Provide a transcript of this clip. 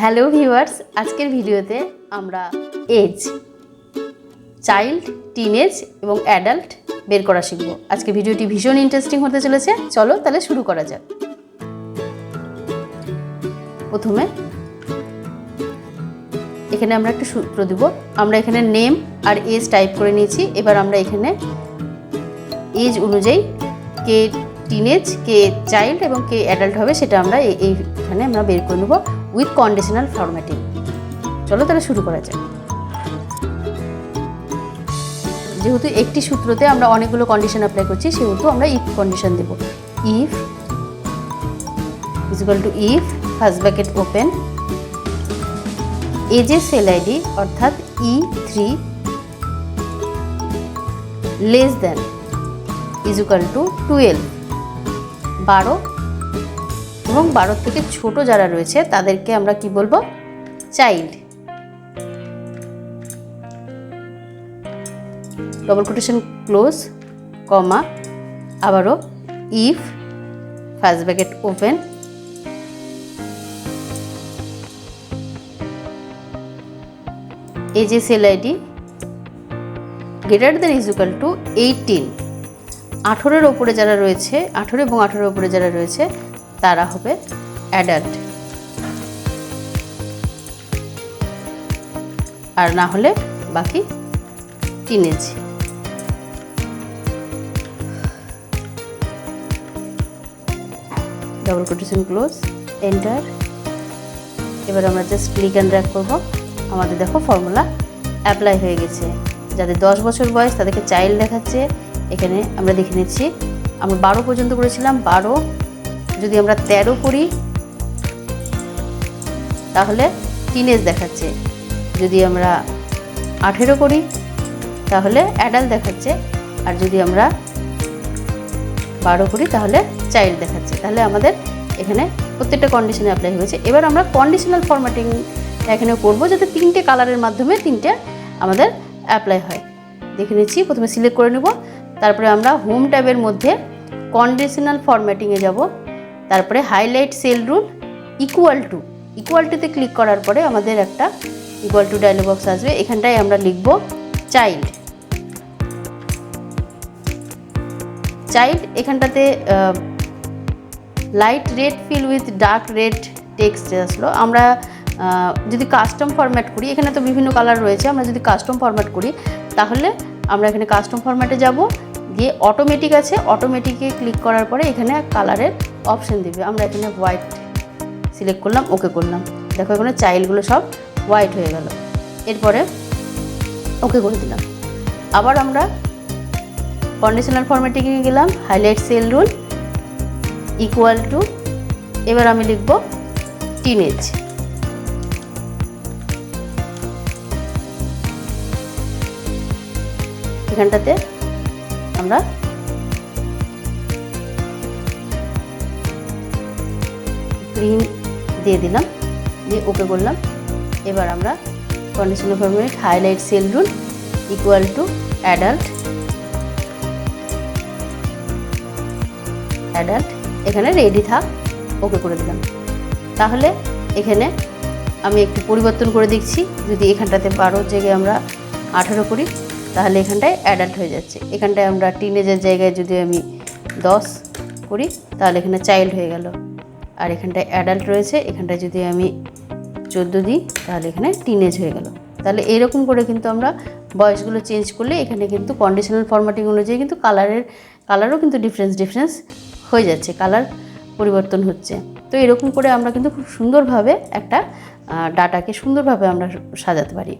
Hello viewers, আজকের ভিডিওতে আমরা এজ, চাইল্ড, টিনেজ এবং অ্যাডাল্ট বের করা শিখব। আজকে ভিডিওটি ভীষণ ইন্টারেস্টিং হতে চলেছে। চলো তাহলে শুরু করা যাক। প্রথমে এখানে আমরা একটা সূত্র দেব। আমরা এখানে নেম আর এজ টাইপ করে নিয়েছি। এবার আমরা এখানে এজ অনুযায়ী কে টিনেজ, কে চাইল্ড এবং কে অ্যাডাল্ট হবে সেটা আমরা এইখানে আমরা বের করে নেব উইথ কন্ডিশনাল ফরম্যাটিং। চলো তাহলে শুরু করা যাক। যেহেতু একটি সূত্রতে আমরা অনেকগুলো কন্ডিশন অ্যাপ্লাই করছি, সেহেতু আমরা ইফ কন্ডিশন দেব। If is equal to if first bracket open এজের সেল আইডি অর্থাৎ E3 less than is equal to 12, 12 এবং 12 থেকে ছোট যারা রয়েছে তাদেরকে আমরা কি বলবো? Child. Double quotation close, comma, আবারও if first bracket open AJ cell ID greater than is equal to 18, 18-এর ওপরে যারা রয়েছে, 18 এবং 18-এর ওপরে যারা রয়েছে তারা হবে অ্যাডাল্ট, আর না হলে বাকি teenage. Double quotation close, enter. এবার আমরা জাস্ট ক্লিক অ্যান্ড ড্র্যাগ করব। আমাদের দেখো ফর্মুলা অ্যাপ্লাই হয়ে গেছে। যাদের 10 বছর বয়স তাদেরকে চাইল্ড দেখাচ্ছে। এখানে আমরা দেখে নিচ্ছি, আমরা 12 পর্যন্ত করেছিলাম। 12 যদি আমরা 13 করি তাহলে টিনেজ দেখাচ্ছে। যদি আমরা 18 করি তাহলে অ্যাডাল্ট দেখাচ্ছে। আর যদি আমরা 12 করি তাহলে চাইল্ড দেখাচ্ছে। তাহলে আমাদের এখানে প্রত্যেকটা কন্ডিশনে অ্যাপ্লাই হয়েছে। এবার আমরা কন্ডিশনাল ফরম্যাটিং এখানে করব, যাতে 3টে কালারের মাধ্যমে 3টে আমাদের অ্যাপ্লাই হয়। দেখে নিচ্ছি। প্রথমে সিলেক্ট করে নেব, তারপরে আমরা হোম ট্যাবের মধ্যে কন্ডিশনাল ফরম্যাটিংয়ে যাব। তারপরে হাইলাইট সেল রুল ইকুয়ালটুতে ক্লিক করার পরে আমাদের একটা ইকুয়াল টু ডায়লগ বক্স আসবে। এখানটায় আমরা লিখব চাইল্ড। এখানটাতে light red fill with dark red text আসলো। আমরা যদি কাস্টম ফরম্যাট করি, এখানে তো বিভিন্ন কালার রয়েছে, আমরা যদি কাস্টম ফরম্যাট করি তাহলে আমরা এখানে কাস্টম ফরম্যাটে যাব, গিয়ে অটোমেটিক আছে, অটোমেটিকে ক্লিক করার পরে এখানে কালারের অপশান দেবে। আমরা এখানে হোয়াইট সিলেক্ট করলাম, ওকে করলাম। দেখো এখানে চাইল্ডগুলো সব হোয়াইট হয়ে গেল। এরপরে ওকে করে দিলাম। আবার আমরা কন্ডিশনাল ফরম্যাটিংয়ে গেলাম, highlight sell rule equal to, এবার আমি লিখব টিনেজ। এখানটাতে আমরা গ্রিন দিয়ে দিলাম, দিয়ে ওকে করলাম। এবার আমরা conditional format highlight sell rule equal to adult, এখানে রেডি থাক, ওকে করে দিলাম। তাহলে এখানে আমি একটু পরিবর্তন করে দেখছি। যদি এখানটাতে 12 জায়গায় আমরা 18 করি তাহলে এখানটায় অ্যাডাল্ট হয়ে যাচ্ছে। এখানটায় আমরা টিনেজের জায়গায় যদি আমি 10 করি তাহলে এখানে চাইল্ড হয়ে গেল। আর এখানটায় অ্যাডাল্ট রয়েছে, এখানটায় যদি আমি 14 দিই তাহলে এখানে টিনেজ হয়ে গেল। তাহলে এইরকম করে কিন্তু আমরা বয়সগুলো চেঞ্জ করলে এখানে কিন্তু কন্ডিশনাল ফরম্যাটিং অনুযায়ী কিন্তু কালারও কিন্তু ডিফারেন্স হয়ে যাচ্ছে, কালার পরিবর্তন হচ্ছে। তো এরকম করে আমরা কিন্তু খুব সুন্দরভাবে একটা ডাটাকে সুন্দরভাবে আমরা সাজাতে পারি।